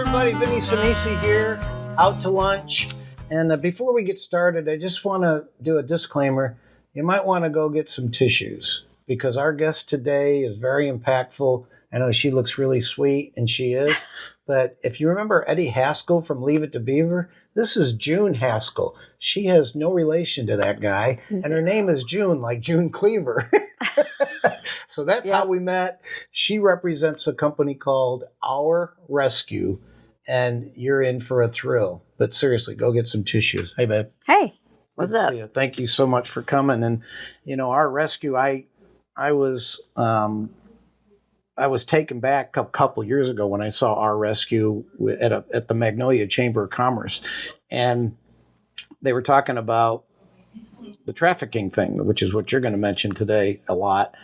everybody, Vinny Sinisi here, out to lunch. And before we get started, I just want to do a disclaimer. You might want to go get some tissues because our guest today is very impactful. I know she looks really sweet, and she is. But if you remember Eddie Haskell from Leave It to Beaver, this is June Haskell. She has no relation to that guy, and her name is June, like June Cleaver. So that's how we met. She represents a company called Our Rescue, and you're in for a thrill. But seriously, go get some tissues. Hey, babe. Hey, what's Good to up? see you. Thank you so much for coming. And Our Rescue, I was taken back a couple years ago when I saw Our Rescue at the Magnolia Chamber of Commerce, and they were talking about the trafficking thing, which is what you're going to mention today a lot.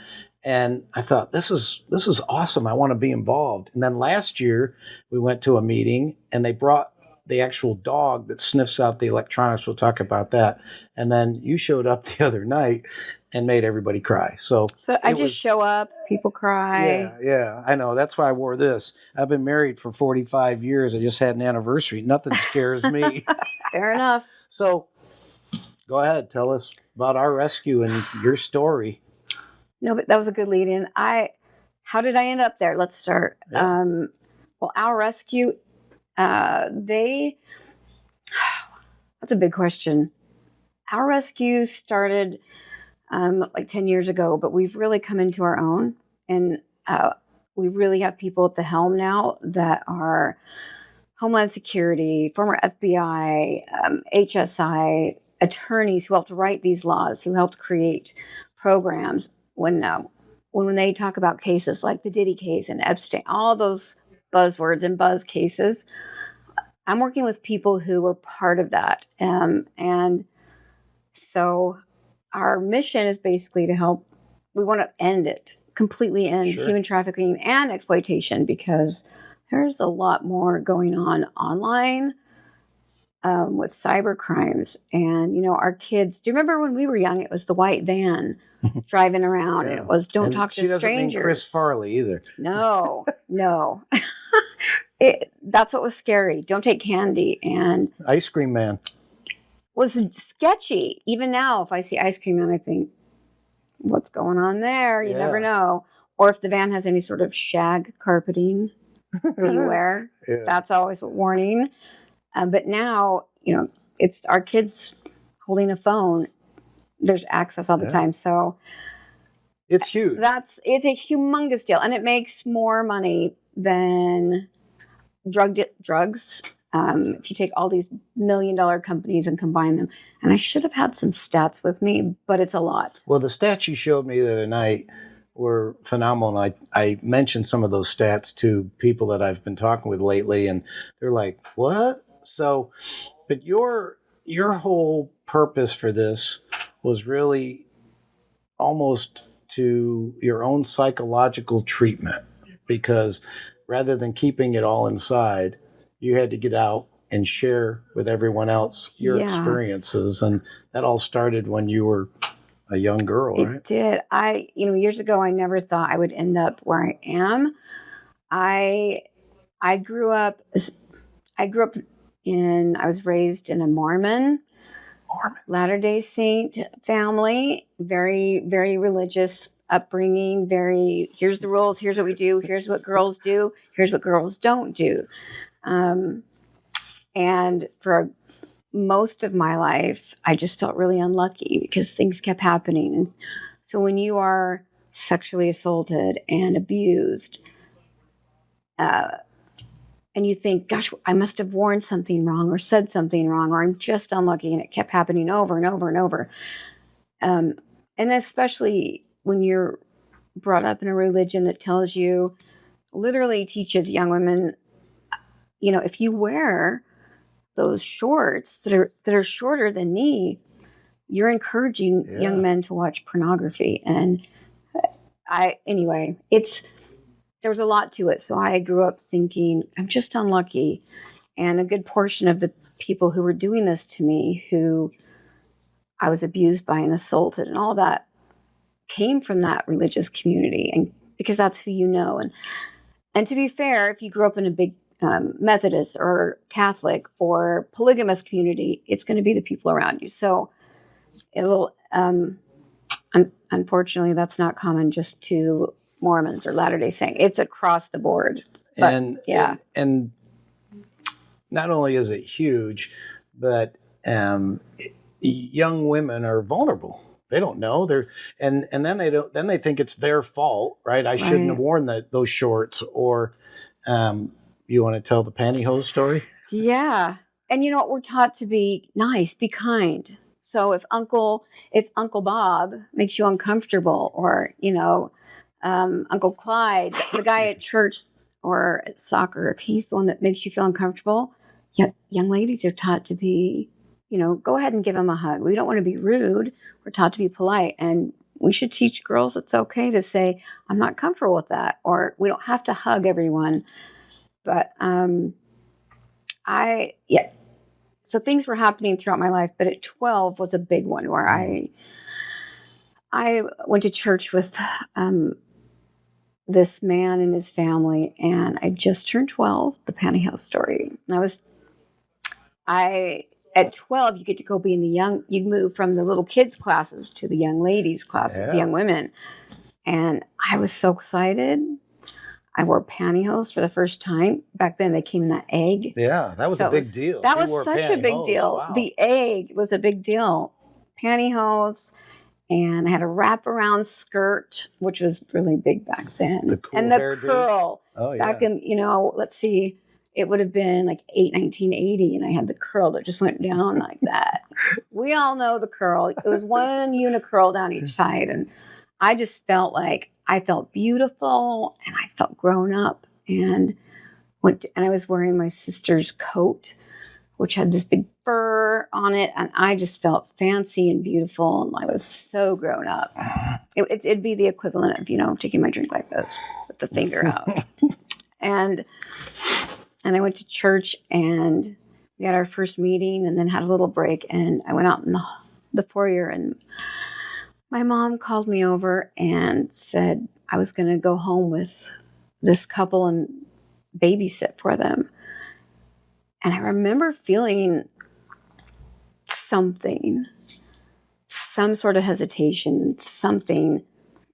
And I thought, this is awesome. I want to be involved. And then last year we went to a meeting and they brought the actual dog that sniffs out the electronics. We'll talk about that. And then you showed up the other night and made everybody cry. So I just show up, people cry. Yeah, I know. That's why I wore this. I've been married for 45 years. I just had an anniversary. Nothing scares me. Fair enough. So go ahead. Tell us about Our Rescue and your story. No, but that was a good lead in. How did I end up there? Let's start. Yeah. Well, Our Rescue, that's a big question. Our Rescue started like 10 years ago, but we've really come into our own. And we really have people at the helm now that are Homeland Security, former FBI, HSI, attorneys who helped write these laws, who helped create programs. When they talk about cases like the Diddy case and Epstein, all those buzzwords and buzz cases, I'm working with people who were part of that. And so our mission is basically to help. We want to end it, completely end human trafficking and exploitation, because there's a lot more going on online with cyber crimes. And, our kids, do you remember when we were young, it was the white van driving around, and it was don't talk to strangers. She doesn't mean Chris Farley either. No. That's what was scary. Don't take candy. And Ice Cream Man was sketchy. Even now, if I see Ice Cream Man, I think, what's going on there? You never know. Or if the van has any sort of shag carpeting, beware. That's always a warning. But now, it's our kids holding a phone. There's access all the time. So it's huge. It's a humongous deal. And it makes more money than drugs. If you take all these $1 million companies and combine them. And I should have had some stats with me, but it's a lot. Well, the stats you showed me the other night were phenomenal. And I mentioned some of those stats to people that I've been talking with lately, and they're like, what? So, but your whole purpose for this was really almost to your own psychological treatment, because rather than keeping it all inside, you had to get out and share with everyone else your experiences. And that all started when you were a young girl, right? It did. Years ago, I never thought I would end up where I am. I grew up I was raised in a Mormon Latter-day Saint family, very, very religious upbringing, here's the rules, here's what we do, here's what girls do, here's what girls don't do. And for most of my life, I just felt really unlucky because things kept happening. And so when you are sexually assaulted and abused, and you think, gosh, I must have worn something wrong or said something wrong, or I'm just unlucky, and it kept happening over and over and over. And especially when you're brought up in a religion that tells you, literally teaches young women, if you wear those shorts that are shorter than knee, you're encouraging young men to watch pornography. And there was a lot to it. So I grew up thinking, I'm just unlucky. And a good portion of the people who were doing this to me, who I was abused by and assaulted and all that, came from that religious community. And because that's who you know. And to be fair, if you grew up in Methodist or Catholic or polygamous community, it's going to be the people around you. So it'll, unfortunately, that's not common just to Mormons or Latter-day Saints. It's across the board. But, And not only is it huge, but young women are vulnerable. They don't know and then they think it's their fault, right? I shouldn't have worn those shorts. Or you want to tell the pantyhose story? Yeah. And you know what? We're taught to be nice, be kind. So if Uncle Bob makes you uncomfortable, or, Uncle Clyde, the guy at church or at soccer, if he's the one that makes you feel uncomfortable, young ladies are taught to be, go ahead and give him a hug. We don't want to be rude. We're taught to be polite. And we should teach girls it's okay to say, I'm not comfortable with that. Or we don't have to hug everyone. But so things were happening throughout my life, but at 12 was a big one where I went to church with this man and his family, and I just turned 12, the pantyhose story. At 12, you get to go be in you move from the little kids classes to the young ladies classes, the young women. And I was so excited. I wore pantyhose for the first time. Back then, they came in that egg. Yeah, that was a big deal. That was such a big deal. Wow. The egg was a big deal. Pantyhose, and I had a wraparound skirt, which was really big back then. The cool and the hairdo. Curl. Oh, yeah. Back in, let's see, it would have been like 1980, and I had the curl that just went down like that. We all know the curl. It was one unicurl down each side, and I just felt like I felt beautiful and I felt grown up, and I was wearing my sister's coat, which had this big fur on it, and I just felt fancy and beautiful, and I was so grown up. It'd be the equivalent of, taking my drink like this with the finger out. And I went to church, and we had our first meeting and then had a little break, and I went out in the foyer, and my mom called me over and said I was going to go home with this couple and babysit for them. And I remember feeling some sort of hesitation, but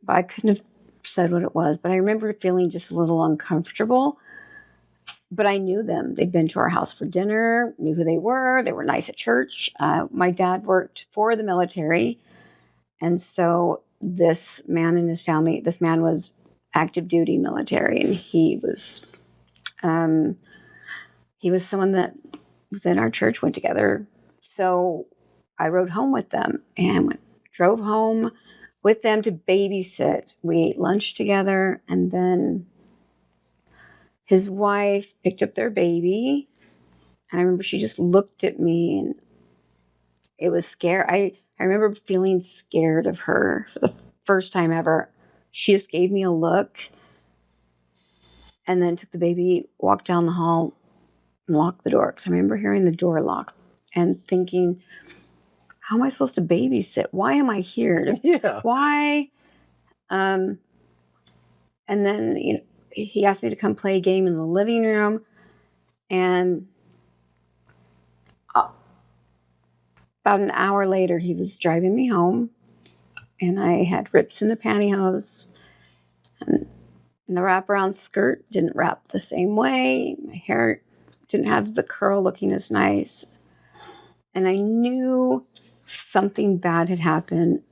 I couldn't have said what it was. But I remember feeling just a little uncomfortable. But I knew them. They'd been to our house for dinner, knew who they were. They were nice at church. My dad worked for the military. And so this man and his family, this man was active duty military, and he was someone that was in our church, went together. So I rode home with them and drove home with them to babysit. We ate lunch together, and then his wife picked up their baby. And I remember she just looked at me, and it was scary. I remember feeling scared of her for the first time ever. She just gave me a look and then took the baby, walked down the hall, and locked the door. Because I remember hearing the door lock and thinking, how am I supposed to babysit? Why am I here? Yeah. Why? And then, he asked me to come play a game in the living room. And about an hour later, he was driving me home, and I had rips in the pantyhose, and the wraparound skirt didn't wrap the same way. My hair didn't have the curl looking as nice, and I knew something bad had happened.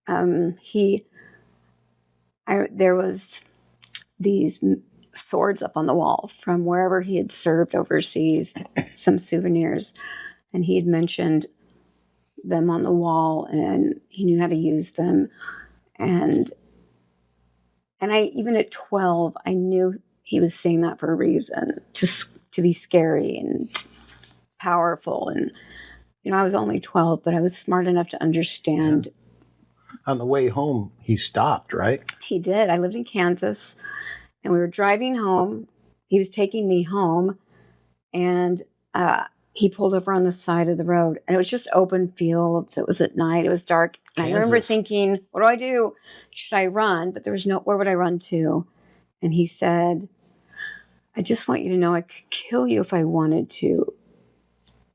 There was these swords up on the wall from wherever he had served overseas, some souvenirs. And he had mentioned them on the wall, and he knew how to use them. And even at 12, I knew he was saying that for a reason, to be scary and powerful. And, I was only 12, but I was smart enough to understand. Yeah. On the way home, he stopped, right? He did. I lived in Kansas, and we were driving home. He was taking me home, and he pulled over on the side of the road, and it was just open fields. It was at night. It was dark. And I remember thinking, what do I do? Should I run? But there was where would I run to? And he said, I just want you to know I could kill you if I wanted to,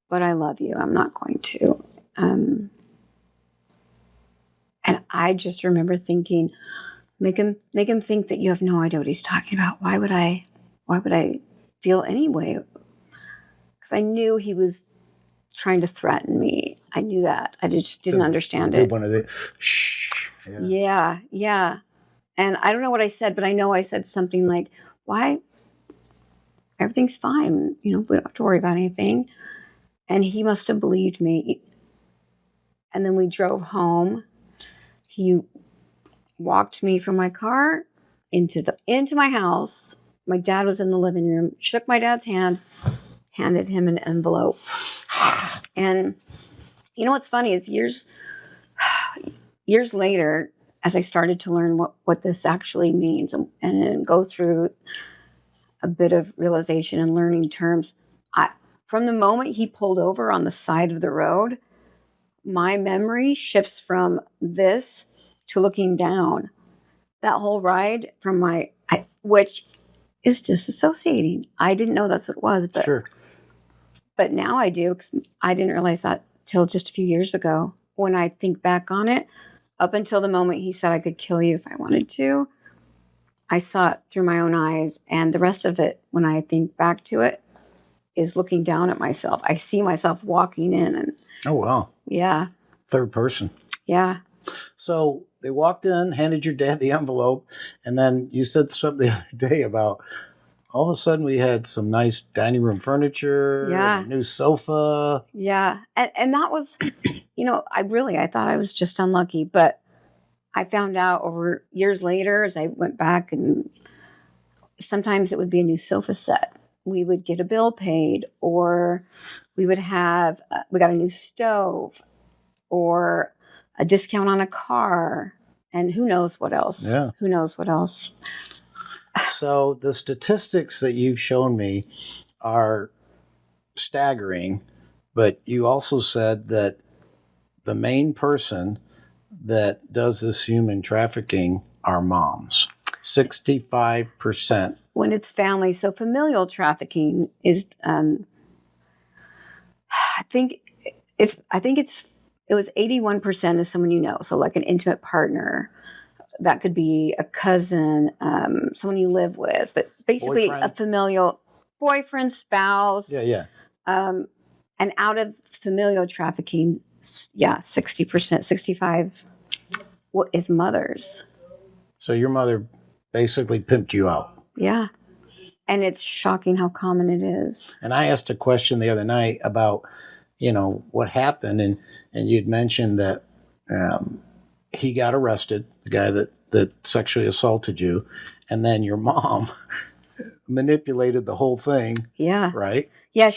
but I love you. I'm not going to. And I just remember thinking, make him think that you have no idea what he's talking about. Why would I feel anyway? Because I knew he was trying to threaten me. I knew that. I just didn't understand it. One of the shh. Yeah. And I don't know what I said, but I know I said something like, why? Everything's fine. We don't have to worry about anything. And he must have believed me. And then we drove home. He walked me from my car into my house. My dad was in the living room, shook my dad's hand, handed him an envelope. And you know what's funny is years later, as I started to learn what this actually means and go through a bit of realization and learning terms, from the moment he pulled over on the side of the road, my memory shifts from this to looking down. That whole ride from which is disassociating. I didn't know that's what it was, but Sure. But now I do, because I didn't realize that till just a few years ago. When I think back on it, up until the moment he said I could kill you if I wanted to, I saw it through my own eyes. And the rest of it, when I think back to it, is looking down at myself. I see myself walking in and... Oh, wow. Yeah. Third person. Yeah. So they walked in, handed your dad the envelope, and then you said something the other day about all of a sudden we had some nice dining room furniture, and a new sofa. Yeah. And that was, I thought I was just unlucky, but I found out over years later as I went back, and sometimes it would be a new sofa set. We would get a bill paid, or we would have, we got a new stove, or a discount on a car, and who knows what else. Yeah. Who knows what else. So the statistics that you've shown me are staggering, but you also said that the main person that does this human trafficking are moms. 65%. When it's family. So familial trafficking is, it was 81% is someone you know. So like an intimate partner. That could be a cousin, someone you live with, but basically Boyfriend. A familial boyfriend, spouse. Yeah. And out of familial trafficking, 60%, 65 is mothers. So your mother basically pimped you out. Yeah. And it's shocking how common it is. And I asked a question the other night about, what happened, and you'd mentioned that he got arrested, the guy that sexually assaulted you, and then your mom manipulated the whole thing. Yeah. Right? Yeah,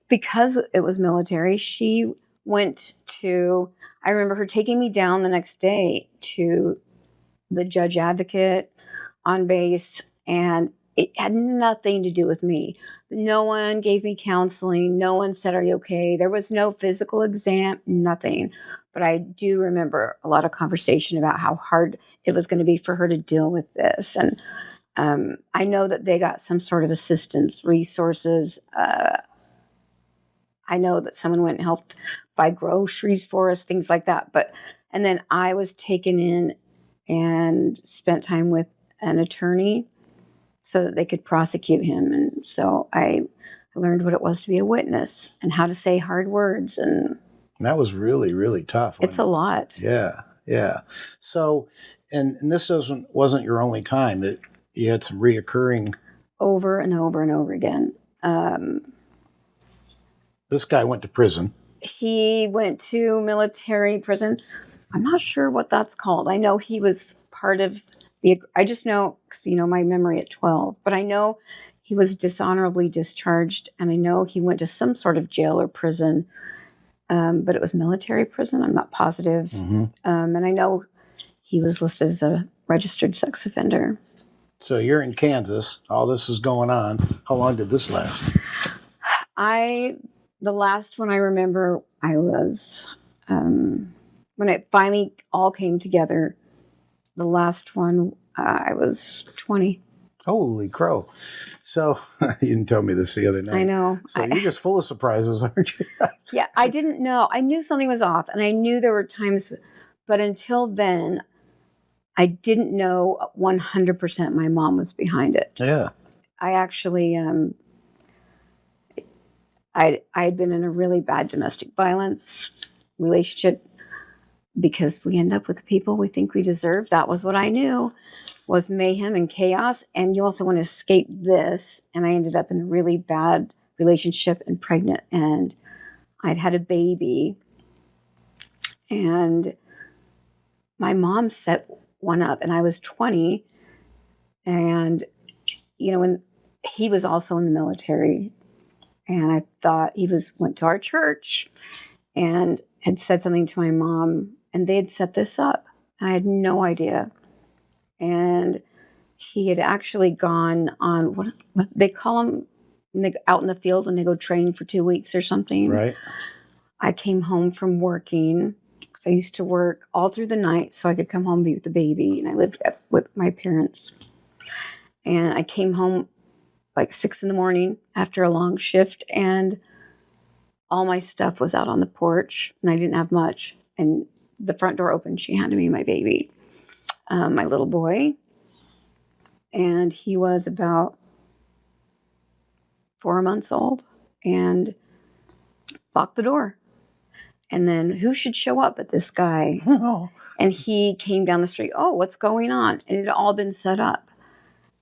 because it was military, she went to, I remember her taking me down the next day to the judge advocate on base, and it had nothing to do with me. No one gave me counseling. No one said, "Are you okay?" There was no physical exam, nothing. But I do remember a lot of conversation about how hard it was going to be for her to deal with this. And I know that they got some sort of assistance, resources. I know that someone went and helped buy groceries for us, things like that. And then I was taken in and spent time with an attorney so that they could prosecute him. And so I learned what it was to be a witness and how to say hard words. And that was really, really tough. It's a lot. Yeah. So, and this wasn't your only time. You had some reoccurring. Over and over and over again. This guy went to prison. He went to military prison. I'm not sure what that's called. I know he was part of I just know, because my memory at 12, but I know he was dishonorably discharged, and I know he went to some sort of jail or prison, but it was military prison. I'm not positive. Mm-hmm. And I know he was listed as a registered sex offender. So you're in Kansas. All this is going on. How long did this last? The last one I remember, I was, when it finally all came together, the last one, I was 20. Holy crow. So you didn't tell me this the other night. I know. So you're just full of surprises, aren't you? Yeah, I didn't know. I knew something was off, and I knew there were times, but until then, I didn't know 100% my mom was behind it. Yeah. I actually, I had been in a really bad domestic violence relationship because we end up with the people we think we deserve. That was what I knew was mayhem and chaos. And you also want to escape this. And I ended up in a really bad relationship and pregnant. And I'd had a baby. And my mom set one up, and I was 20. And, when he was also in the military, and I thought went to our church and had said something to my mom, and they had set this up. I had no idea. And he had actually gone on what they call them out in the field when they go train for 2 weeks or something. Right. I came home from working. I used to work all through the night so I could come home and be with the baby. And I lived with my parents. And I came home like 6 a.m. after a long shift, and all my stuff was out on the porch, and I didn't have much. And the front door opened. She handed me my baby, my little boy. And he was about 4 months old, and locked the door. And then who should show up but this guy? Oh. And he came down the street. Oh, what's going on? And it had all been set up.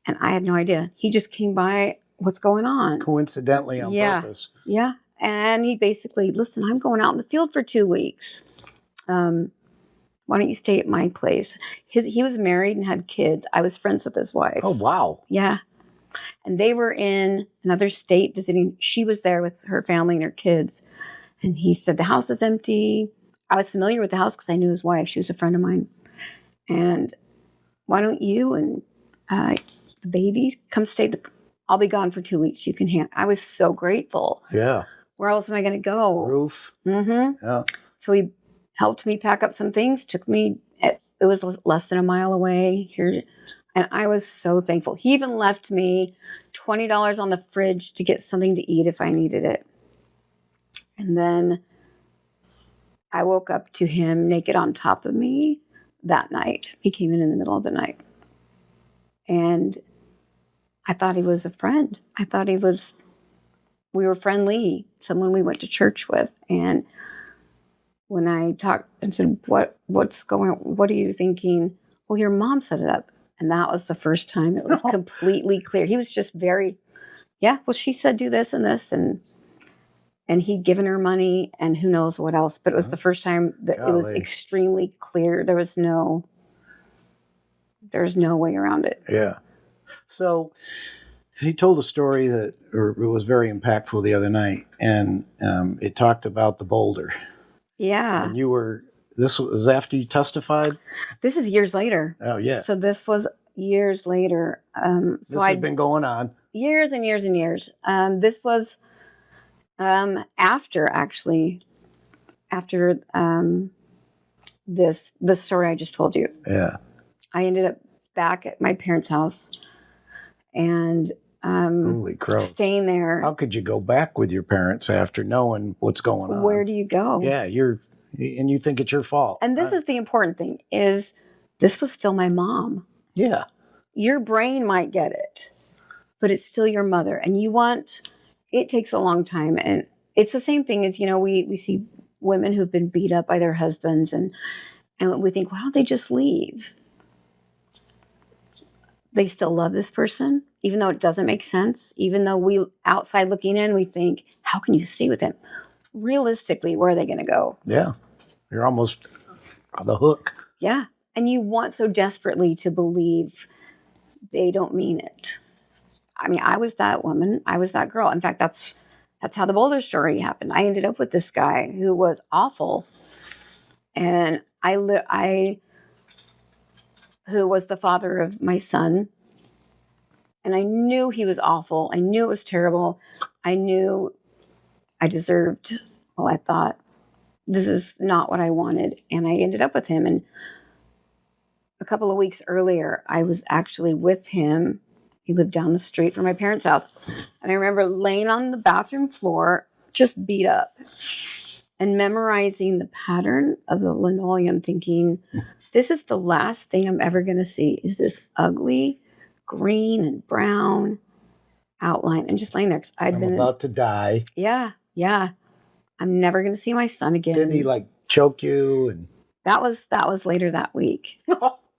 And I had no idea. He just came by. What's going on? Coincidentally on purpose. Yeah. And he basically, listen, I'm going out in the field for 2 weeks. Why don't you stay at my place? He was married and had kids. I was friends with his wife. Oh, wow. Yeah. And they were in another state visiting. She was there with her family and her kids. And he said, the house is empty. I was familiar with the house because I knew his wife. She was a friend of mine. And why don't you and the baby come stay? I'll be gone for 2 weeks. You can I was so grateful. Yeah. Where else am I going to go? Roof. Mm-hmm. Yeah. So he helped me pack up some things, took me, it was less than a mile away here. And I was so thankful. He even left me $20 on the fridge to get something to eat if I needed it. And then I woke up to him naked on top of me that night. He came in the middle of the night. And I thought he was a friend. I thought we were friendly, someone we went to church with. And when I talked and said, what's going on? What are you thinking? Well, your mom set it up. And that was the first time it was completely clear. He was just well, she said do this and this. And he'd given her money and who knows what else. But it was the first time that it was extremely clear. There was no way around it. Yeah. So he told a story that it was very impactful the other night. And it talked about the boulder. Yeah. And this was after you testified? This is years later. Oh, yeah. So this was years later. This has been going on. Years and years and years. This was after the story I just told you. Yeah. I ended up back at my parents' house and holy crow, staying there. How could you go back with your parents after knowing what's going on? Where do you go? Yeah, and you think it's your fault. And this is the important thing, is this was still my mom. Yeah. Your brain might get it, but it's still your mother. And it takes a long time. And it's the same thing as, we see women who've been beat up by their husbands and we think, why don't they just leave? They still love this person, even though it doesn't make sense. Even though we outside looking in, we think, how can you stay with him? Realistically, where are they going to go? Yeah. You're almost on the hook. Yeah. And you want so desperately to believe they don't mean it. I mean, I was that woman. I was that girl. In fact, that's how the Boulder story happened. I ended up with this guy who was awful. And who was the father of my son. And I knew he was awful. I knew it was terrible. I knew I deserved, I thought, this is not what I wanted. And I ended up with him. And a couple of weeks earlier, I was actually with him He lived down the street from my parents' house. And I remember laying on the bathroom floor, just beat up, and memorizing the pattern of the linoleum, thinking, this is the last thing I'm ever going to see, is this ugly green and brown outline. And just laying there, 'cause I'm about to die. Yeah. I'm never going to see my son again. Didn't he like choke you? And That was later that week.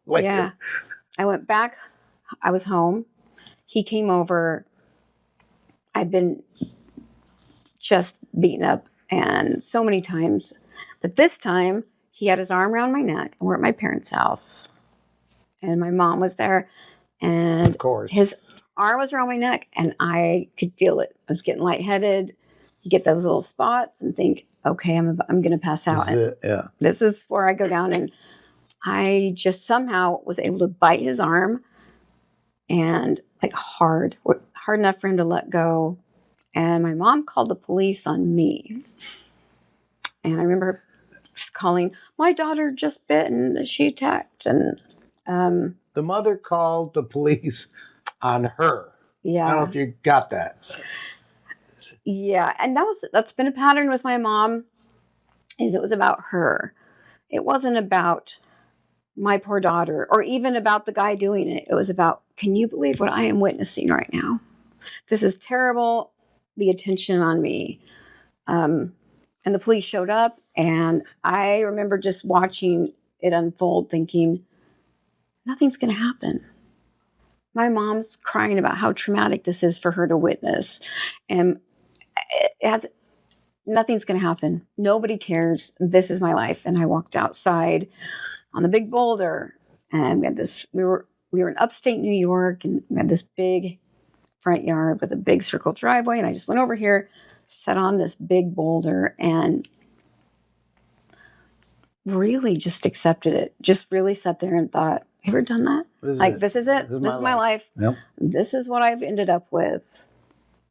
later. Yeah. I went back. I was home. He came over. I'd been just beaten up and so many times. But this time, he had his arm around my neck, and we're at my parents' house. And my mom was there. And Of course. his arm was around my neck, and I could feel it. I was getting lightheaded. You get those little spots and think, okay, I'm going to pass out. This is it, yeah. This is where I go down. And I just somehow was able to bite his arm, and like hard enough for him to let go. And my mom called the police on me. And I remember calling, my daughter just bit and she attacked. And the mother called the police on her. yeah. I don't know if you got that. Yeah. And that's been a pattern with my mom, is it was about her. It wasn't about my poor daughter or even about the guy doing it. It was about, can you believe what I am witnessing right now? This is terrible. The attention on me. And the police showed up, and I remember just watching it unfold thinking, nothing's going to happen. My mom's crying about how traumatic this is for her to witness. And nothing's going to happen. Nobody cares. This is my life. And I walked outside on the big boulder, and we had this, we were in upstate New York, and we had this big front yard with a big circle driveway. And I just went over here, sat on this big boulder, and really just accepted it. Just really sat there and thought, have you ever done that? This is it. This is my life. Yep. This is what I've ended up with.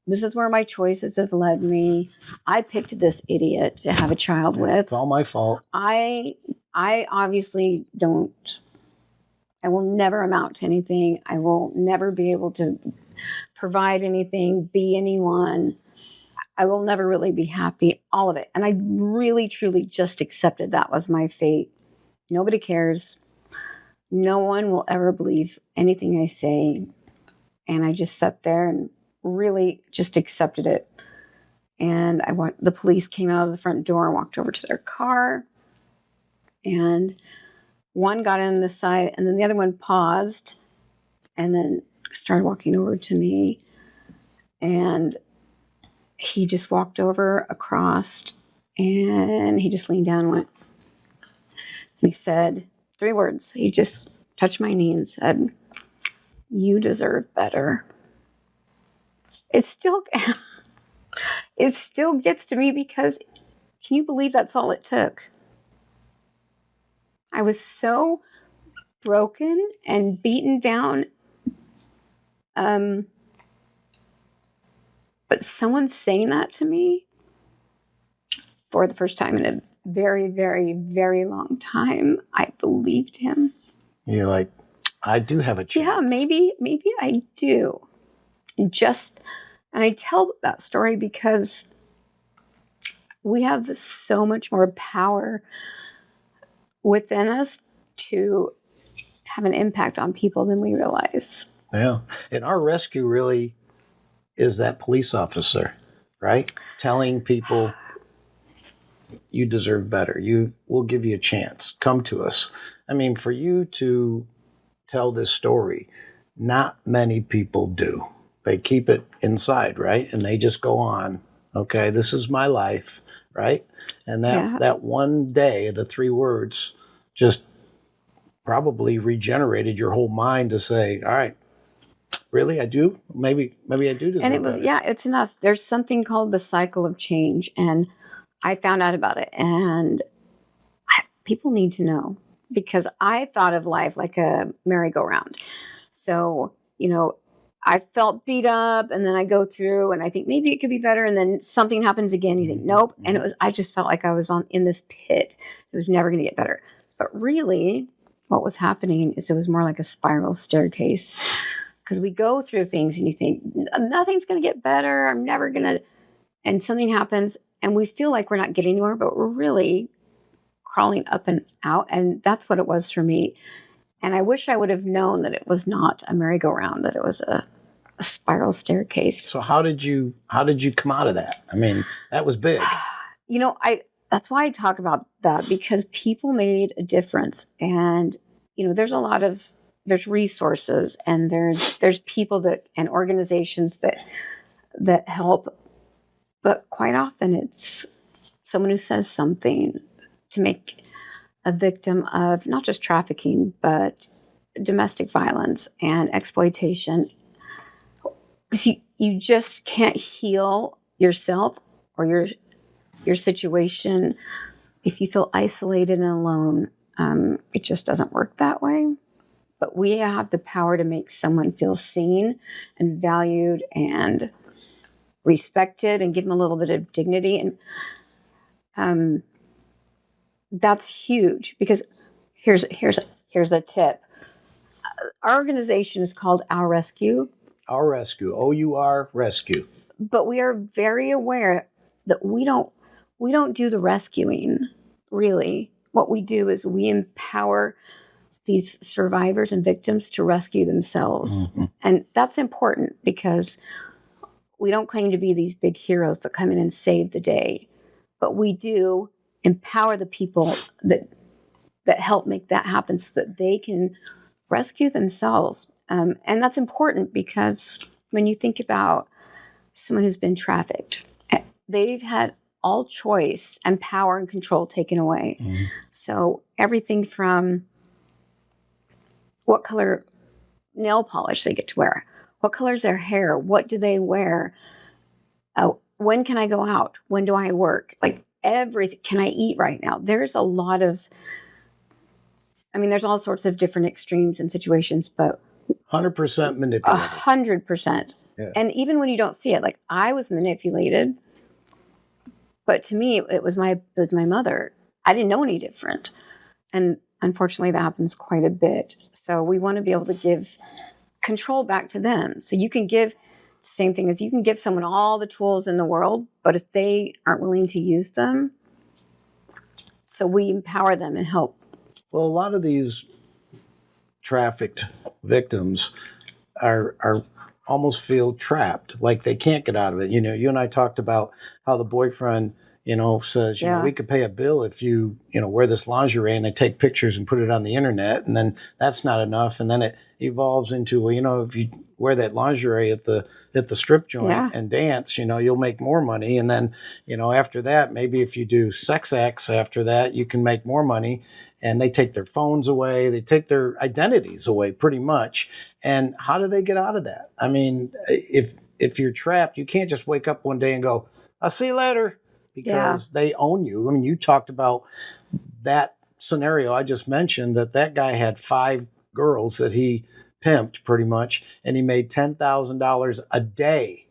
This is where my choices have led me. I picked this idiot to have a child with. It's all my fault. I obviously don't. I will never amount to anything. I will never be able to provide anything, be anyone. I will never really be happy, all of it. And I really, truly just accepted that was my fate. Nobody cares. No one will ever believe anything I say. And I just sat there and really just accepted it. And the police came out of the front door and walked over to their car. And one got in the side, and then the other one paused and then started walking over to me. And he just walked over across, and he just leaned down and went. And he said 3 words. He just touched my knee and said, "You deserve better." It still gets to me because can you believe that's all it took? I was so broken and beaten down. But someone saying that to me for the first time in a very, very, very long time, I believed him. You're like, I do have a chance. Yeah, maybe I do. And I tell that story because we have so much more power within us to have an impact on people than we realize. Yeah. And our rescue really is that police officer, right? Telling people, you deserve better. We'll give you a chance. Come to us. I mean, for you to tell this story, not many people do. They keep it inside, right? And they just go on, okay, this is my life, right? And that one day, the 3 words just probably regenerated your whole mind to say, all right, really, I do? Maybe I do deserve And it was, better. it's enough. There's something called the cycle of change. And I found out about it. And people need to know, because I thought of life like a merry-go-round. So, I felt beat up, and then I go through and I think maybe it could be better. And then something happens again. You think, nope. And I just felt like I was in this pit. It was never going to get better. But really what was happening is it was more like a spiral staircase, because we go through things and you think nothing's going to get better. I'm never going to, and something happens and we feel like we're not getting anywhere, but we're really crawling up and out. And that's what it was for me. And I wish I would have known that it was not a merry-go-round, that it was a spiral staircase. So how did you come out of that? I mean, that was big. That's why I talk about that, because people made a difference. And, there's resources and there's people and organizations that help. But quite often it's someone who says something to make a victim of not just trafficking, but domestic violence and exploitation. Because you just can't heal yourself or your situation if you feel isolated and alone. It just doesn't work that way. But we have the power to make someone feel seen and valued and respected and give them a little bit of dignity. And that's huge, because here's a tip. Our organization is called Our Rescue. Our Rescue, OUR Rescue. But we are very aware that we don't do the rescuing, really. What we do is we empower these survivors and victims to rescue themselves. Mm-hmm. And that's important, because we don't claim to be these big heroes that come in and save the day, but we do empower the people that help make that happen so that they can rescue themselves. And that's important, because when you think about someone who's been trafficked, they've had all choice and power and control taken away. Mm-hmm. So everything from what color nail polish they get to wear, what color is their hair, what do they wear, when can I go out, when do I work, like everything, can I eat right now? There's a lot of, there's all sorts of different extremes and situations, but 100% manipulated. 100%. Yeah. And even when you don't see it, like I was manipulated, but to me, it was my mother. I didn't know any different. And unfortunately, that happens quite a bit. So we want to be able to give control back to them. So you can give the same thing as you can give someone all the tools in the world, but if they aren't willing to use them, so we empower them and help. Well, a lot of these trafficked victims are almost feel trapped, like they can't get out of it. You and I talked about how the boyfriend, says, we could pay a bill if you, wear this lingerie, and they take pictures and put it on the internet, and then that's not enough. And then it evolves into, if you wear that lingerie at the strip joint and dance, you'll make more money. And then, after that, maybe if you do sex acts after that, you can make more money. And they take their phones away. They take their identities away pretty much. And how do they get out of that? I mean, if you're trapped, you can't just wake up one day and go, I'll see you later, because they own you. I mean, you talked about that scenario I just mentioned, that guy had 5 girls that he pimped pretty much, and he made $10,000 a day.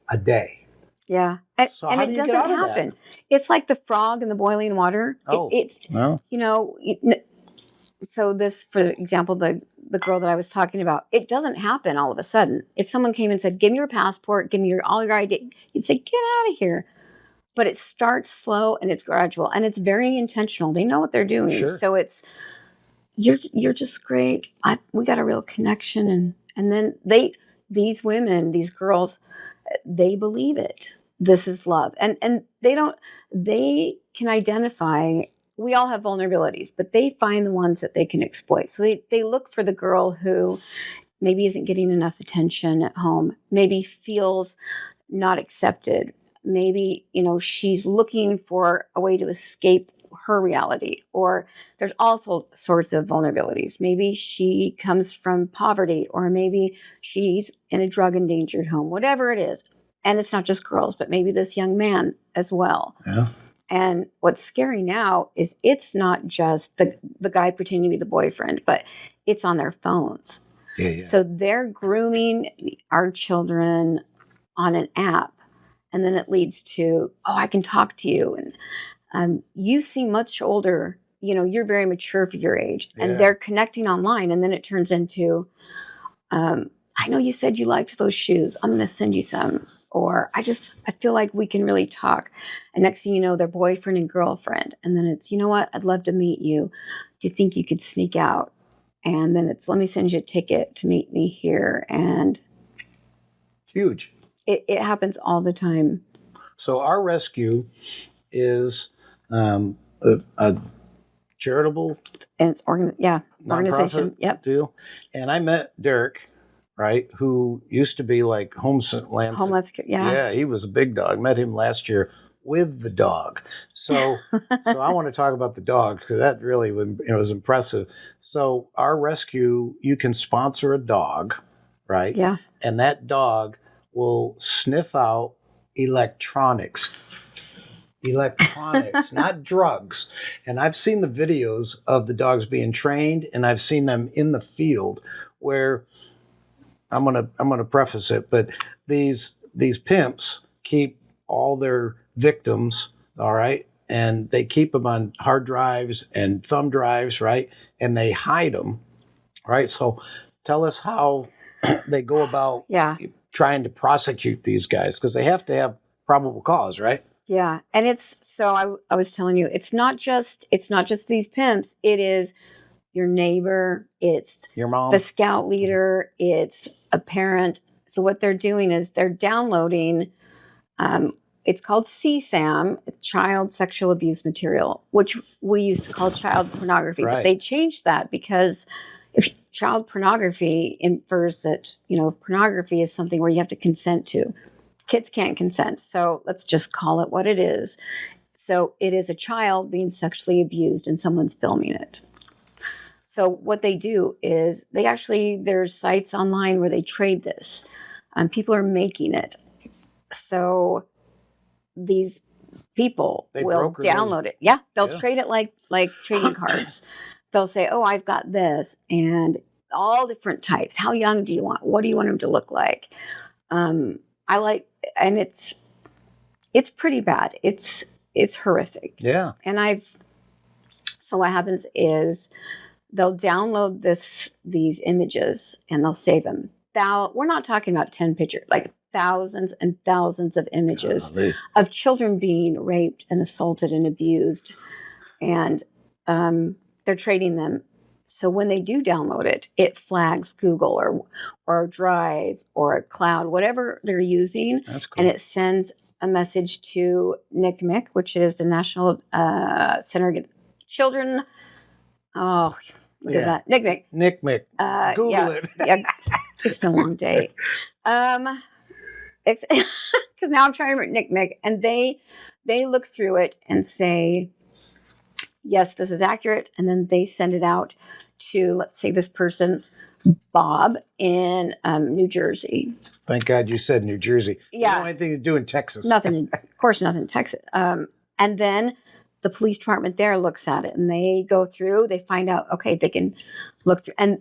Yeah. So and how it do you doesn't get out of happen. that? It's like the frog in the boiling water. So this, for example, the girl that I was talking about, it doesn't happen all of a sudden. If someone came and said, give me your passport, give me all your ID, you'd say, get out of here. But it starts slow and it's gradual and it's very intentional. They know what they're doing. Sure. So it's, you're just great. We got a real connection. And then these women, these girls, they believe it. This is love. And they can identify. We all have vulnerabilities, but they find the ones that they can exploit. So they look for the girl who maybe isn't getting enough attention at home, maybe feels not accepted. Maybe, she's looking for a way to escape her reality, or there's all sorts of vulnerabilities. Maybe she comes from poverty, or maybe she's in a drug endangered home, whatever it is. And it's not just girls, but maybe this young man as well. Yeah. And what's scary now is it's not just the guy pretending to be the boyfriend, but it's on their phones. Yeah. So they're grooming our children on an app. And then it leads to, I can talk to you. And you seem much older. You're very mature for your age. And they're connecting online. And then it turns into, I know you said you liked those shoes. I'm going to send you some. Or I feel like we can really talk. And next thing you know, they're boyfriend and girlfriend. And then it's, you know what? I'd love to meet you. Do you think you could sneak out? And then it's, let me send you a ticket to meet me here. And Huge. it happens all the time. So our rescue is a charitable And it's organization. nonprofit Yep. deal. And I met Derek, right, who used to be like Homeland Security. Yeah. Yeah, he was a big dog. Met him last year with the dog. So I want to talk about the dog because that really was impressive. So our rescue, you can sponsor a dog, right? Yeah. And that dog will sniff out electronics, not drugs. And I've seen the videos of the dogs being trained, and I've seen them in the field where I'm gonna preface it, but these pimps keep all their victims, all right, and they keep them on hard drives and thumb drives, right, and they hide them, right. So tell us how they go about trying to prosecute these guys, because they have to have probable cause, right? Yeah. And it's, so I was telling you, it's not just these pimps. It is your neighbor. It's Your mom, the scout leader. It's a parent. So what they're doing is they're downloading, it's called CSAM, child sexual abuse material, which we used to call child pornography. Right. But they changed that because if child pornography infers that, pornography is something where you have to consent to. Kids can't consent. So let's just call it what it is. So it is a child being sexually abused and someone's filming it. So what they do is there's sites online where they trade this. People are making it. So these people will download it. Yeah, they'll trade it like trading cards. They'll say, oh, I've got this, and all different types. How young do you want? What do you want them to look like? And it's pretty bad. It's horrific. Yeah. And so what happens is they'll download these images and they'll save them. We're not talking about 10 pictures, like thousands and thousands of images of children being raped and assaulted and abused. And they're trading them. So when they do download it, it flags Google or Drive or Cloud, whatever they're using. That's cool. And it sends a message to NCMEC, which is the National Center Against Children. Oh, look at that. NCMEC. Google it. Yeah, it's been a long day. Because now I'm trying to remember NCMEC, and they look through it and say, yes, this is accurate. And then they send it out to, let's say, this person, Bob, in New Jersey. Thank God you said New Jersey. Yeah. You don't have anything to do in Texas. Nothing, of course, nothing in Texas. And then the police department there looks at it, and they go through, they find out, okay, they can look through, and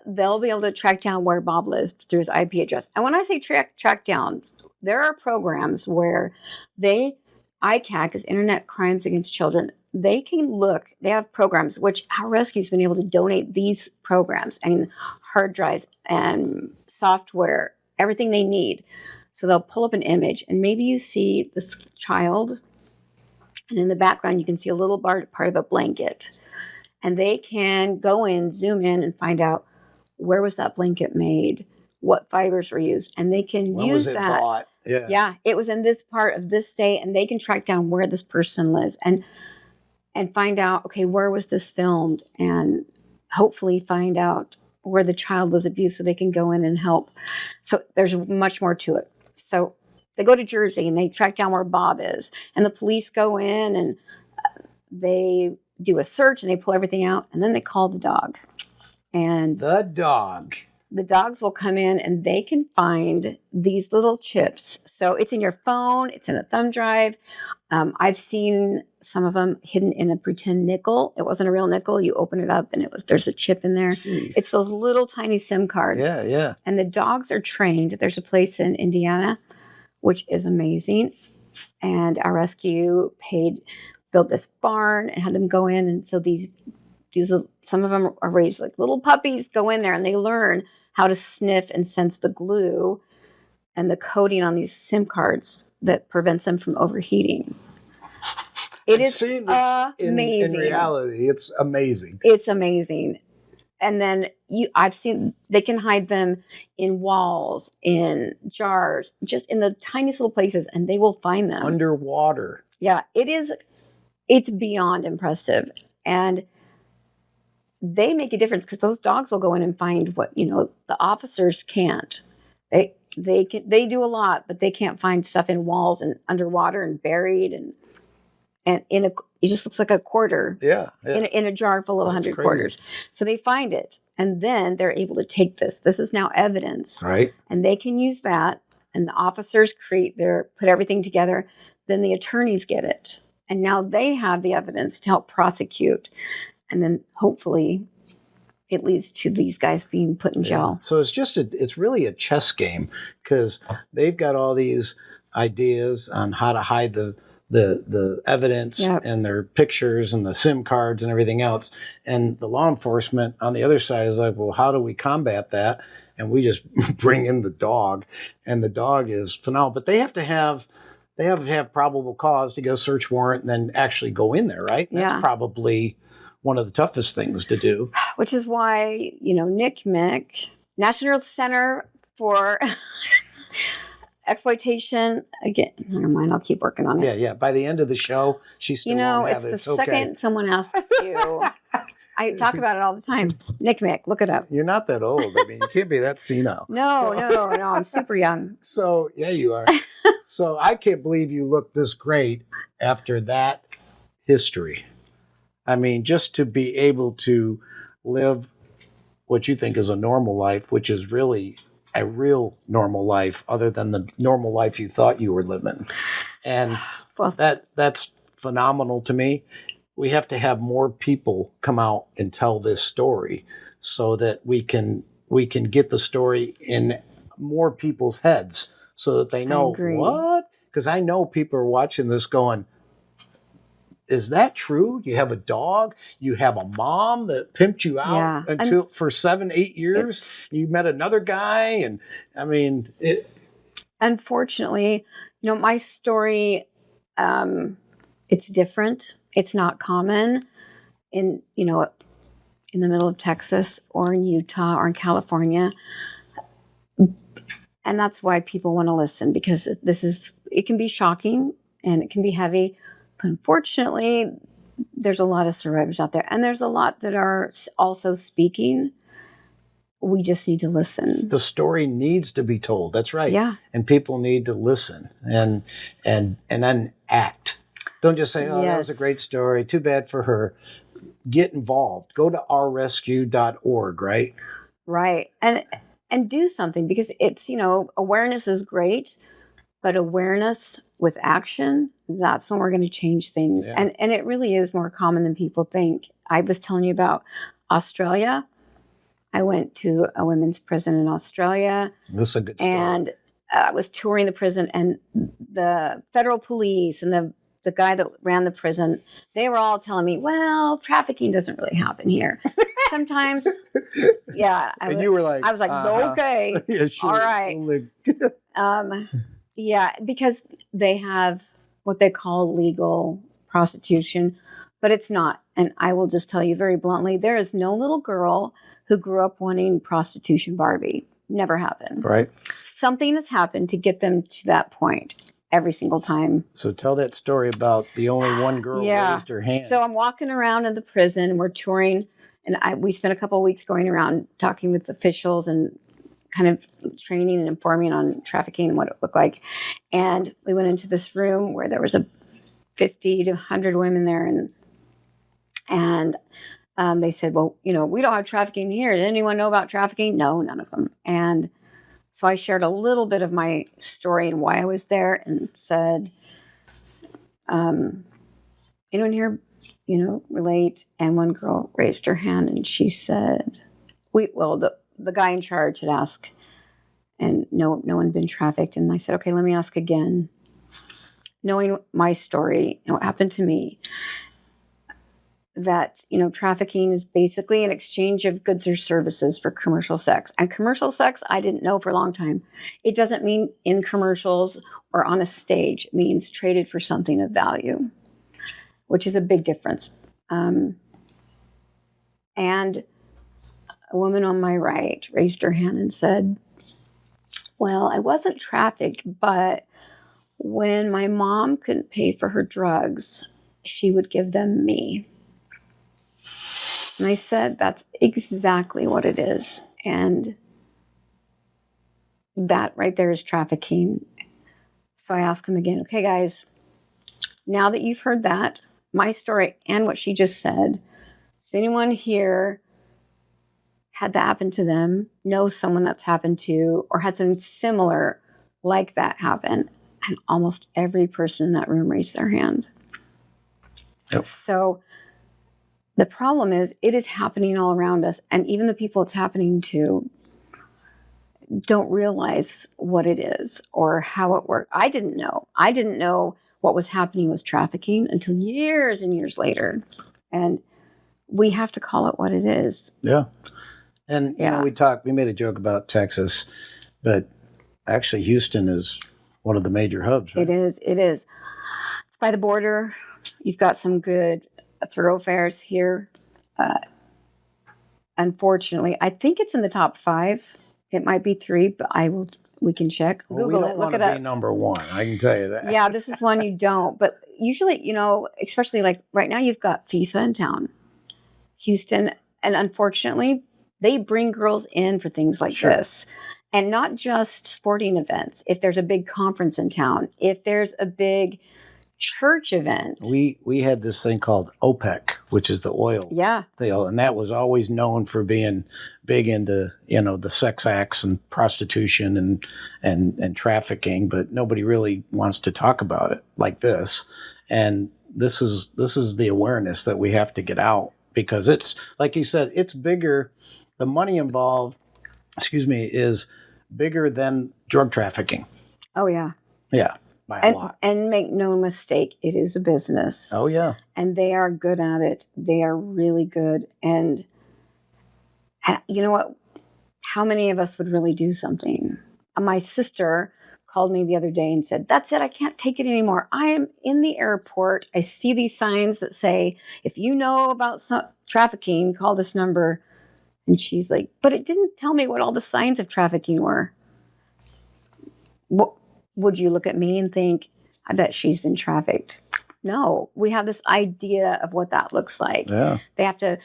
they'll be able to track down where Bob lives through his IP address. And when I say track down, there are programs where ICAC is Internet Crimes Against Children. They can look, they have programs, which Our Rescue's been able to donate these programs and hard drives and software, everything they need. So they'll pull up an image, and maybe you see this child, and in the background you can see a little part of a blanket. And they can go in, zoom in, and find out where was that blanket made, what fibers were used, and they can use that. When was it bought? Yeah, it was in this part of this state, and they can track down where this person lives and find out, okay, where was this filmed, and hopefully find out where the child was abused so they can go in and help. So there's much more to it. So they go to Jersey and they track down where Bob is, and the police go in and they do a search and they pull everything out, and then they call the dog. And the dogs will come in and they can find these little chips. So it's in your phone, it's in a thumb drive. I've seen some of them hidden in a pretend nickel. It wasn't a real nickel. You open it up and there's a chip in there. Jeez. It's those little tiny SIM cards. Yeah. And the dogs are trained. There's a place in Indiana, which is amazing. And Our Rescue built this barn and had them go in. And so these some of them are raised like little puppies, go in there and they learn how to sniff and sense the glue and the coating on these SIM cards that prevents them from overheating. It I've is seen this amazing. in reality. It's amazing. It's amazing. And then I've seen they can hide them in walls, in jars, just in the tiniest little places, and they will find them. Underwater. Yeah, it's beyond impressive. And they make a difference because those dogs will go in and find what, the officers can't. They do a lot, but they can't find stuff in walls and underwater and buried and it just looks like a quarter. Yeah. In a jar full of That's 100 crazy. quarters. So they find it, and then they're able to take this. This is now evidence, Right. and they can use that. And the officers put everything together. Then the attorneys get it, and now they have the evidence to help prosecute, and then hopefully it leads to these guys being put in jail. So it's really a chess game because they've got all these ideas on how to hide the evidence and their pictures and the SIM cards and everything else. And the law enforcement on the other side is like, well, how do we combat that? And we just bring in the dog, and the dog is phenomenal. But they have to have probable cause to get a search warrant and then actually go in there, right? Yeah. That's probably one of the toughest things to do. Which is why, NCMEC, National Center for Exploitation, again, never mind, I'll keep working on it. Yeah. By the end of the show, she still won't have it's it. the It's okay. second someone asks you. I talk about it all the time. NCMEC, look it up. You're not that old. I mean, you can't be that senile. No, I'm super young. So, yeah, you are. So I can't believe you look this great after that history. I mean, just to be able to live what you think is a normal life, which is really a real normal life other than the normal life you thought you were living. And that's phenomenal to me. We have to have more people come out and tell this story so that we can get the story in more people's heads so that they know what? Because I know people are watching this going, is that true? You have a dog, you have a mom that pimped you out for 7-8 years. You met another guy, and I mean, unfortunately, my story, it's different. It's not common in the middle of Texas or in Utah or in California. And that's why people want to listen, because it can be shocking and it can be heavy. But unfortunately, there's a lot of survivors out there, and there's a lot that are also speaking. We just need to listen. The story needs to be told. That's right. Yeah. And people need to listen and then act. Don't just say, oh, that was a great story. Too bad for her. Get involved. Go to ourrescue.org, right? Right. And do something, because it's, awareness is great, but awareness with action, that's when we're going to change things. Yeah. And it really is more common than people think. I was telling you about Australia. I went to a women's prison in Australia. This is a good story. And I was touring the prison, and the federal police and the guy that ran the prison, they were all telling me, well, trafficking doesn't really happen here. Sometimes, yeah. You were like, I was like, okay, yeah, sure. All right. Yeah, because they have what they call legal prostitution, but it's not. And I will just tell you very bluntly, there is no little girl who grew up wanting prostitution Barbie. Never happened. Right. Something has happened to get them to that point every single time. So tell that story about the only one girl raised her hand. So I'm walking around in the prison, we're touring, and we spent a couple of weeks going around talking with officials and kind of training and informing on trafficking and what it looked like. And we went into this room where there was 50 to 100 women there, and they said, well, we don't have trafficking here. Did anyone know about trafficking? No, none of them. And so I shared a little bit of my story and why I was there, and said, anyone here, relate? And one girl raised her hand, and she said, the guy in charge had asked, and no one had been trafficked. And I said, okay, let me ask again. Knowing my story and what happened to me, that, trafficking is basically an exchange of goods or services for commercial sex. And commercial sex, I didn't know for a long time. It doesn't mean in commercials or on a stage. It means traded for something of value, which is a big difference. And a woman on my right raised her hand and said, well, I wasn't trafficked, but when my mom couldn't pay for her drugs, she would give them me. And I said, that's exactly what it is. And that right there is trafficking. So I asked him again, okay, guys, now that you've heard that, my story and what she just said, does anyone here had that happen to them, knows someone that's happened to, or had something similar like that happen? And almost every person in that room raised their hand. Yep. So the problem is it is happening all around us. And even the people it's happening to don't realize what it is or how it works. I didn't know. I didn't know what was happening was trafficking until years and years later. And we have to call it what it is. Yeah. And, we made a joke about Texas, but actually Houston is one of the major hubs, right? It is. It's by the border. You've got some good thoroughfares here. Unfortunately, I think it's in the top 5. It might be 3, but we can check. Well, Google we it. don't Look want it to up. be number 1. I can tell you that. Yeah, this is one you don't. But usually, especially like right now, you've got FIFA in town, Houston. And unfortunately, they bring girls in for things like this. And not just sporting events. If there's a big conference in town, if there's a big church event. We had this thing called OPEC, which is the oil deal, and that was always known for being big into the sex acts and prostitution and trafficking, but nobody really wants to talk about it like this. And this is the awareness that we have to get out, because it's like you said, it's bigger. The money involved, is bigger than drug trafficking. Oh yeah. Yeah. By a lot. And make no mistake, it is a business. Oh, yeah. And they are good at it. They are really good. And you know what? How many of us would really do something? My sister called me the other day and said, that's it. I can't take it anymore. I am in the airport. I see these signs that say, if you know about trafficking, call this number. And she's like, but it didn't tell me what all the signs of trafficking were. What? Would you look at me and think, I bet she's been trafficked? No, we have this idea of what that looks like. Yeah. They have to,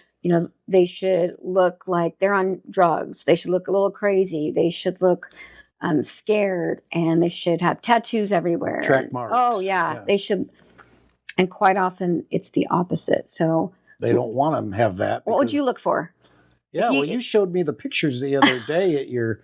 they should look like they're on drugs. They should look a little crazy. They should look scared, and they should have tattoos everywhere. Track marks. Oh, yeah. They should. And quite often it's the opposite. So they don't want them to have that. What would you look for? Yeah, well, you showed me the pictures the other day at your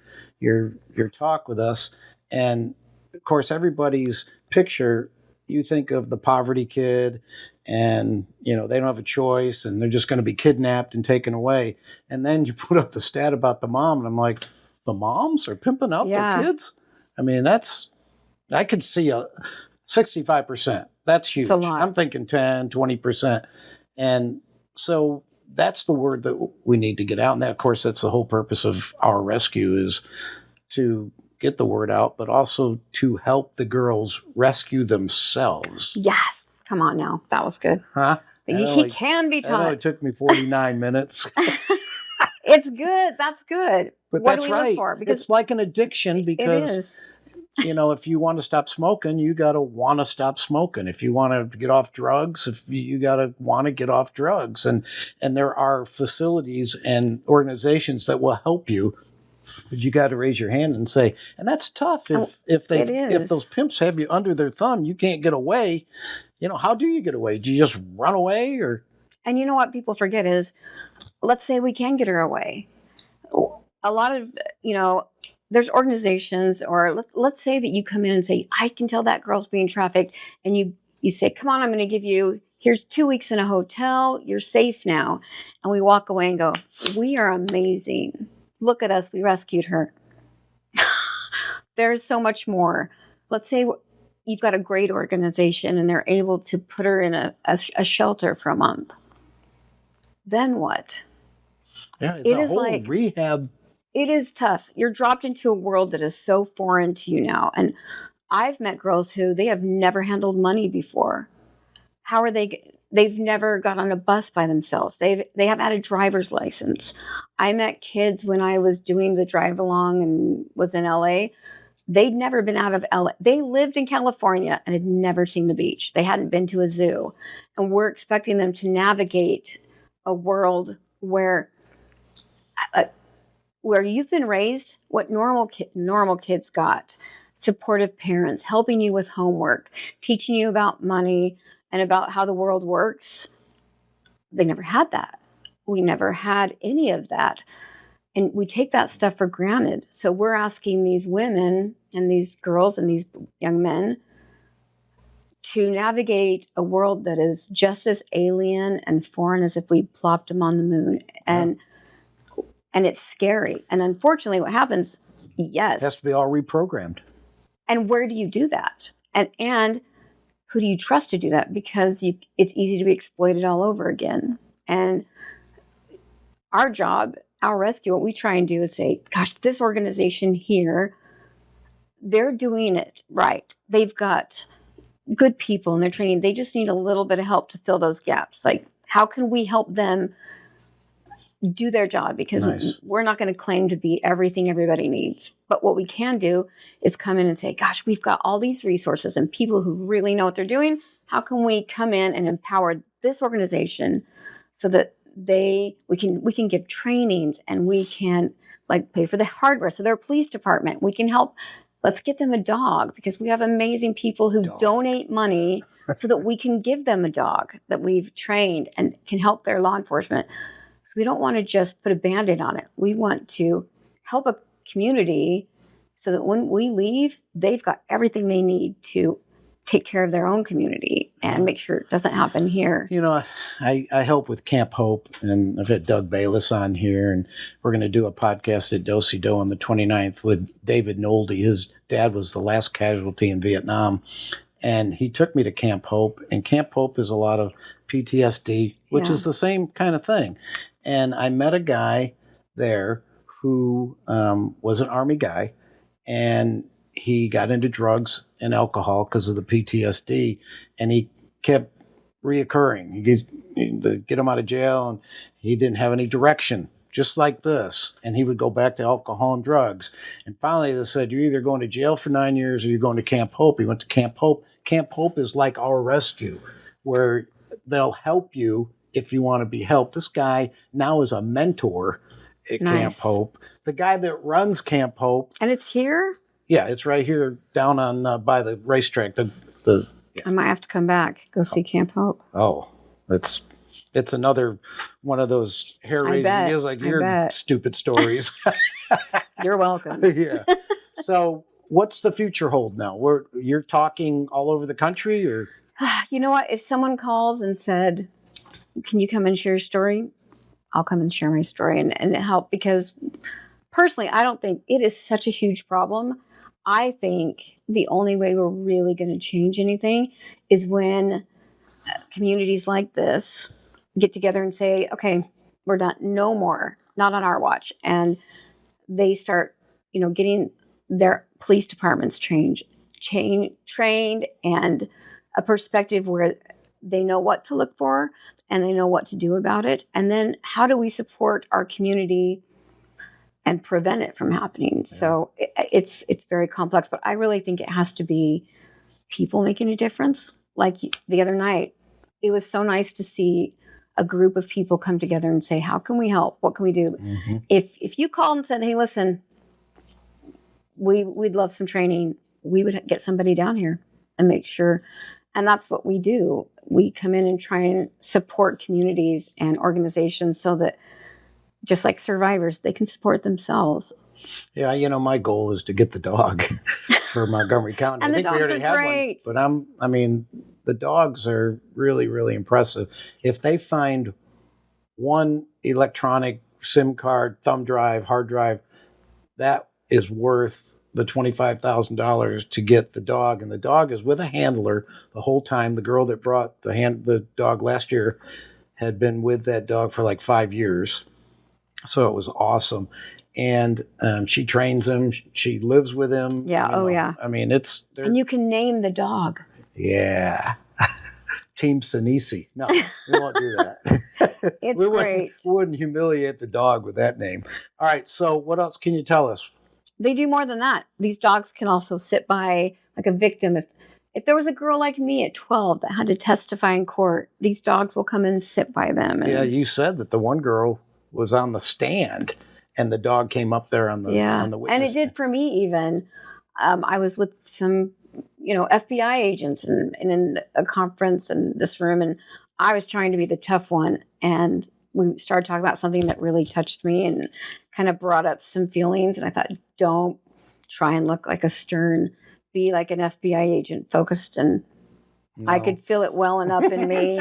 talk with us, and of course, everybody's picture, you think of the poverty kid, and they don't have a choice, and they're just going to be kidnapped and taken away. And then you put up the stat about the mom, and I'm like, the moms are pimping out their kids? I mean, I could see a 65%. That's huge. It's a lot. I'm thinking 10, 20%. And so that's the word that we need to get out. And that, of course, that's the whole purpose of Our Rescue, is to get the word out, but also to help the girls rescue themselves. Yes. Come on now. That was good. Huh? He can be taught. I know it took me 49 minutes. It's good. That's good. But what that's do we right. look for? Because it's like an addiction, because it is. if you want to stop smoking, you got to want to stop smoking. If you want to get off drugs, you got to want to get off drugs. And there are facilities and organizations that will help you. But you got to raise your hand and say, and that's tough. If those pimps have you under their thumb, you can't get away. How do you get away? Do you just run away? Or? And you know what people forget is, let's say we can get her away. A lot of, there's organizations, or let's say that you come in and say, I can tell that girl's being trafficked. And you say, come on, I'm going to give you, here's 2 weeks in a hotel. You're safe now. And we walk away and go, we are amazing. Look at us. We rescued her. There's so much more. Let's say you've got a great organization and they're able to put her in a shelter for a month. then what? Yeah, it's It a is whole like, rehab. it is tough. You're dropped into a world that is so foreign to you now. And I've met girls who they have never handled money before. How are they've never got on a bus by themselves. They haven't had a driver's license. I met kids when I was doing the drive along and was in LA. They'd never been out of LA. They lived in California and had never seen the beach. They hadn't been to a zoo. And we're expecting them to navigate a world uh, where you've been raised what normal kids got. Supportive parents, helping you with homework, teaching you about money and about how the world works. They never had that. We never had any of that. And we take that stuff for granted. So we're asking these women and these girls and these young men to navigate a world that is just as alien and foreign as if we plopped them on the moon. And it's scary. And unfortunately, what happens, yes. It has to be all reprogrammed. And where do you do that? And who do you trust to do that? Because it's easy to be exploited all over again. And our job, our rescue, what we try and do is say, gosh, this organization here, they're doing it right. They've got good people in their training. They just need a little bit of help to fill those gaps. Like, how can we help them do their job? Because we're not going to claim to be everything everybody needs. But what we can do is come in and say, gosh, we've got all these resources and people who really know what they're doing. How can we come in and empower this organization so that we can give trainings and we can like pay for the hardware. So their police department, we can help. Let's get them a dog because we have amazing people who donate money so that we can give them a dog that we've trained and can help their law enforcement. So we don't want to just put a Band-Aid on it. We want to help a community so that when we leave, they've got everything they need to take care of their own community and make sure it doesn't happen here. You know, I help with Camp Hope, and I've had Doug Bayless on here, and we're going to do a podcast at Do-Si-Do on the 29th with David Nolde. His dad was the last casualty in Vietnam, and he took me to Camp Hope, and Camp Hope is a lot of PTSD, which is the same kind of thing. And I met a guy there who was an Army guy, and he got into drugs and alcohol because of the PTSD, and he kept reoccurring. Get him out of jail, and he didn't have any direction, just like this. And he would go back to alcohol and drugs. And finally, they said, you're either going to jail for 9 years or you're going to Camp Hope. He went to Camp Hope. Camp Hope is like Our Rescue, where they'll help you if you want to be helped. This guy now is a mentor at Camp Hope. The guy that runs Camp Hope. And it's here? Yeah, it's right here down on by the racetrack. I might have to come back, go see Camp Hope. Oh, it's another one of those hair-raising deals like your stupid stories. You're welcome. Yeah. So what's the future hold now? You're talking all over the country, or? You know what? If someone calls and said, can you come and share your story? I'll come and share my story and help, because personally, I don't think it is such a huge problem. I think the only way we're really going to change anything is when communities like this get together and say, okay, we're done. No more, not on our watch. And they start, getting their police departments trained and a perspective where they know what to look for and they know what to do about it. And then how do we support our community and prevent it from happening? Yeah. So it's very complex, but I really think it has to be people making a difference. Like the other night, it was so nice to see a group of people come together and say, how can we help? What can we do? Mm-hmm. If you called and said, hey, listen, we'd love some training, we would get somebody down here and make sure. And that's what we do. We come in and try and support communities and organizations so that, just like survivors, they can support themselves. Yeah, my goal is to get the dog for Montgomery County. And I think we already have great. One, but the dogs are really, really impressive. If they find one electronic SIM card, thumb drive, hard drive, that is worth the $25,000 to get the dog. And the dog is with a handler the whole time. The girl that brought the dog last year had been with that dog for like 5 years. So it was awesome. And she trains him. She lives with him. Yeah. Oh, yeah. I mean, it's... And you can name the dog. Yeah. Team Sinisi. No, we won't do that. It's great. We wouldn't humiliate the dog with that name. All right. So what else can you tell us? They do more than that. These dogs can also sit by like a victim. If there was a girl like me at 12 that had to testify in court, these dogs will come and sit by them. Yeah, you said that the one girl was on the stand and the dog came up there on the witness and it did for me even. I was with some, FBI agents and in a conference in this room, and I was trying to be the tough one. And we started talking about something that really touched me and kind of brought up some feelings. And I thought, don't try and look like a stern, be like an FBI agent focused. And I could feel it welling up in me.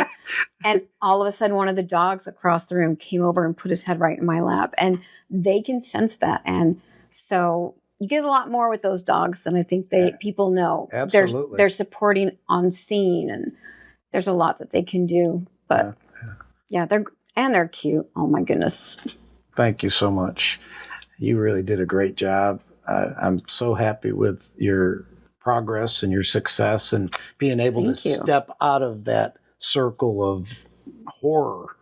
And all of a sudden, one of the dogs across the room came over and put his head right in my lap. And they can sense that. And so you get a lot more with those dogs than I think people know. Absolutely. They're supporting on scene, and there's a lot that they can do. But they're cute. Oh my goodness. Thank you so much. You really did a great job. I'm so happy with your progress and your success and being able to step out of that circle of horror,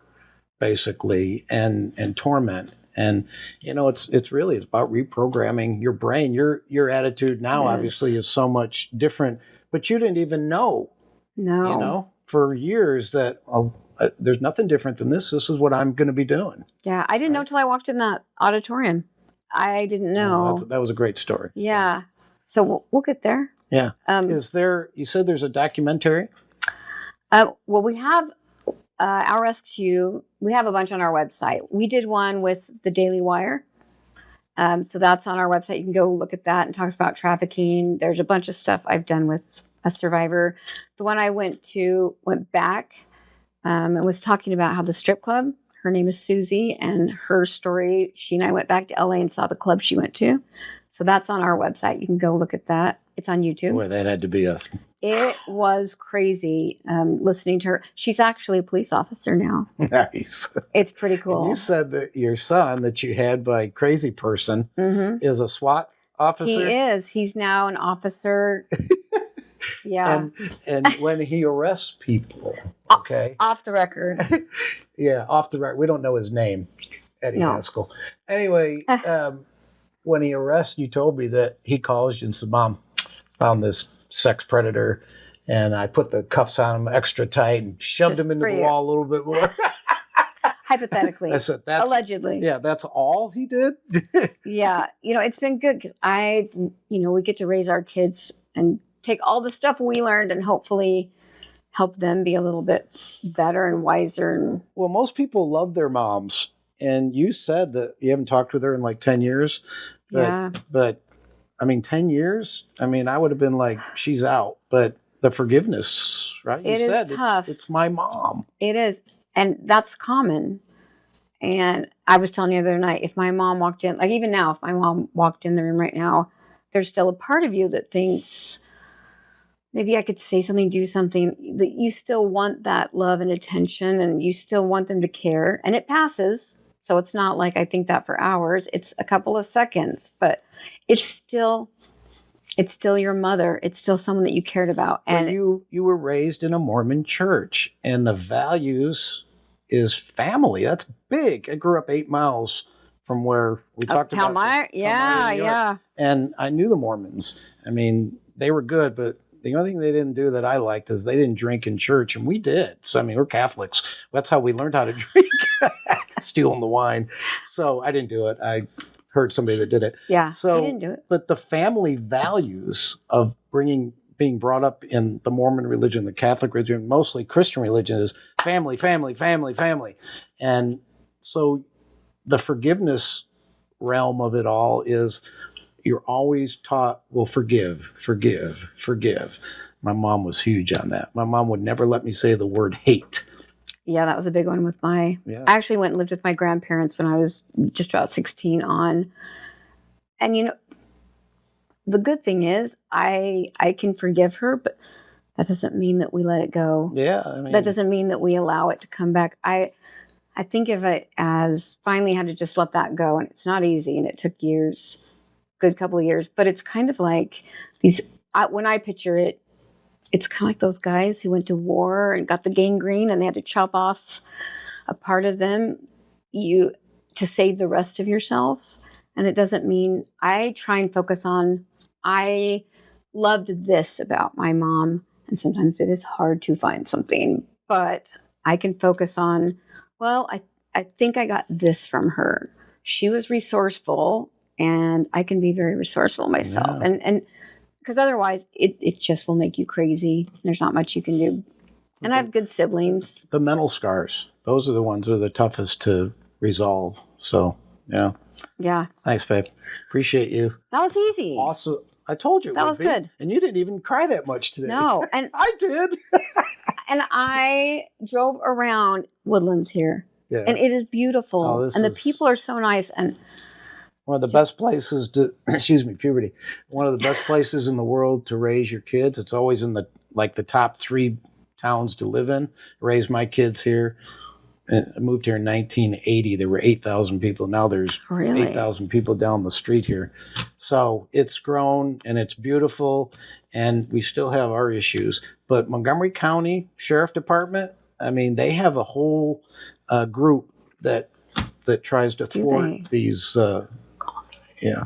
basically, and torment. And it's about reprogramming your brain. Your attitude now obviously is so much different, but you didn't even know. No. For years that there's nothing different than this. This is what I'm going to be doing. Yeah, I didn't know till I walked in that auditorium. I didn't know. That was a great story. Yeah. So we'll get there. Yeah. You said there's a documentary? Well, we have Our Rescue. We have a bunch on our website. We did one with the Daily Wire. So that's on our website. You can go look at that and talks about trafficking. There's a bunch of stuff I've done with a survivor. The one I went back and was talking about how the strip club, her name is Susie, and her story, she and I went back to LA and saw the club she went to. So that's on our website. You can go look at that. It's on YouTube. Boy, that had to be us. It was crazy listening to her. She's actually a police officer now. Nice. It's pretty cool. And you said that your son that you had by crazy person is a SWAT officer? He is. He's now an officer. Yeah. And when he arrests people, okay. Off the record. Yeah, off the record. We don't know his name, Eddie Haskell. Anyway, when he arrests, you told me that he calls you and said, Mom, found this sex predator, and I put the cuffs on him extra tight and shoved him into the wall a little bit more. Hypothetically. I said, allegedly. Yeah, that's all he did? Yeah. It's been good because we get to raise our kids and take all the stuff we learned and hopefully help them be a little bit better and wiser. Well, most people love their moms. And you said that you haven't talked with her in like 10 years. But 10 years? I would have been like, she's out. But the forgiveness, right? It is tough. It's my mom. It is. And that's common. And I was telling you the other night, if my mom walked in, like even now, if my mom walked in the room right now, there's still a part of you that thinks, maybe I could say something, do something, that you still want that love and attention and you still want them to care. And it passes. So it's not like I think that for hours. It's a couple of seconds, but it's still your mother. It's still someone that you cared about. And you were raised in a Mormon church, and the values is family. That's big. I grew up 8 miles from where we talked about. Palmyra? Yeah. And I knew the Mormons. They were good, but the only thing they didn't do that I liked is they didn't drink in church, and we did. So, we're Catholics. That's how we learned how to drink, stealing the wine. So I didn't do it. I heard somebody that did it. Yeah, so he didn't do it. But the family values of being brought up in the Mormon religion, the Catholic religion, mostly Christian religion, is family, family, family, family. And so the forgiveness realm of it all is you're always taught, well, forgive, forgive, forgive. My mom was huge on that. My mom would never let me say the word hate. Yeah, that was a big one with I actually went and lived with my grandparents when I was just about 16 on. And the good thing is I can forgive her, but that doesn't mean that we let it go. Yeah, I mean, That doesn't mean that we allow it to come back. I think of it as finally had to just let that go, and it's not easy, and it took years, good couple of years. But it's kind of like these. When I picture it, it's kind of like those guys who went to war and got the gangrene, and they had to chop off a part of them to save the rest of yourself. And it doesn't mean I try and focus on. I loved this about my mom, and sometimes it is hard to find something, but I can focus on. Well, I think I got this from her. She was resourceful, and I can be very resourceful myself. Yeah. And because otherwise, it just will make you crazy. There's not much you can do. And I have good siblings. the mental scars, those are the ones that are the toughest to resolve. So, yeah. Yeah. Thanks, babe. Appreciate you. That was easy. Also, I told you it That would was be. good. And you didn't even cry that much today. No. And I did. and I drove around Woodlands here. Yeah. And it is beautiful. Oh, this and the is- people are so nice. And One of the best places to, excuse me, puberty. One of the best places in the world to raise your kids. It's always in the top 3 towns to live in. Raised my kids here. I moved here in 1980. There were 8,000 people. Now there's Really? 8,000 people down the street here. So it's grown and it's beautiful, and we still have our issues. But Montgomery County Sheriff Department, I mean, they have a whole group that tries to Do thwart they? these. Yeah,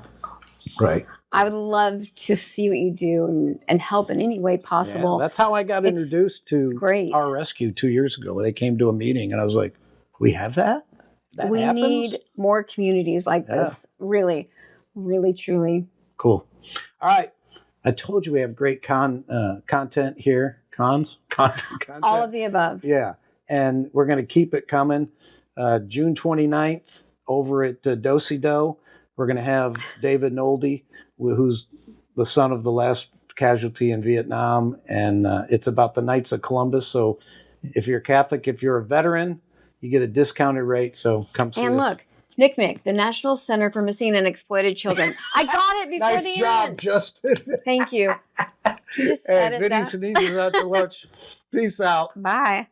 right. I would love to see what you do and help in any way possible. Yeah, that's how I got It's introduced to great. Our Rescue 2 years ago. They came to a meeting, and I was like, "We have that? That we happens?" need more communities like Yeah. this. Really, really, truly. Cool. All right. I told you we have great content here. Content. All of the above. Yeah. And we're going to keep it coming. June 29th over at Do-Si-Do, we're going to have David Nolde, who's the son of the last casualty in Vietnam. And it's about the Knights of Columbus. So if you're Catholic, if you're a veteran, you get a discounted rate. So come see And us. look, NCMEC, the National Center for Missing and Exploited Children. I got it before Nice the job, end. Justin. Thank you. You just Hey, edit Vinny that. Sinise is out to lunch. Peace out. Bye.